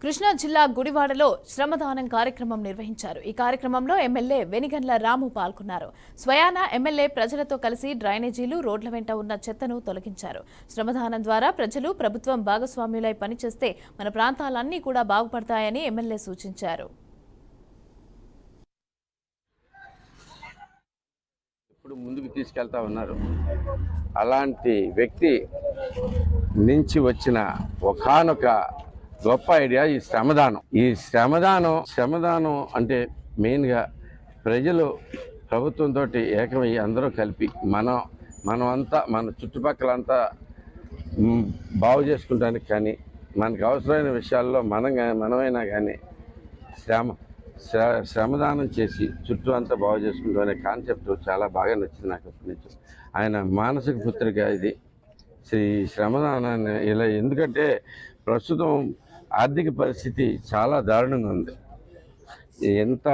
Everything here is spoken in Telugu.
కృష్ణా జిల్లా గుడివాడలో శ్రమదానం కార్యక్రమం నిర్వహించారు. ఈ కార్యక్రమంలో ఎమ్మెల్యే వెనిగండ్ల రాము పాల్గొన్నారు. స్వయాన ఎమ్మెల్యే ప్రజలతో కలిసి డ్రైనేజీలు, రోడ్ల వెంట ఉన్న చెత్తను తొలగించారు. శ్రమదానం ద్వారా ప్రజలు, ప్రభుత్వం భాగస్వామ్యులై పనిచేస్తే మన ప్రాంతాలన్నీ కూడా బాగుపడతాయని ఎమ్మెల్యే సూచించారు. ఇప్పుడు ముందుకు తీసుకెళ్తా ఉన్నారు. అలాంటి వ్యక్తి నుంచి వచ్చిన ఒకానొక గొప్ప ఐడియా ఈ శ్రమదానం. ఈ శ్రమదానం అంటే మెయిన్గా ప్రజలు ప్రభుత్వంతో ఏకమయ్యి అందరూ కలిపి మనమంతా మన చుట్టుపక్కలంతా బాగు చేసుకుంటానికి కానీ, మనకు అవసరమైన విషయాల్లో మనమైనా కానీ శ్రమదానం చేసి చుట్టూ అంతా బాగు చేసుకుంటాం అనే కాన్సెప్ట్ చాలా బాగా నచ్చింది నాకు అప్పటి నుంచి. ఆయన మానసిక పుత్రిక ఇది ఈ శ్రమదానాన్ని. ఇలా ఎందుకంటే ప్రస్తుతం ఆర్థిక పరిస్థితి చాలా దారుణంగా ఉంది. ఎంత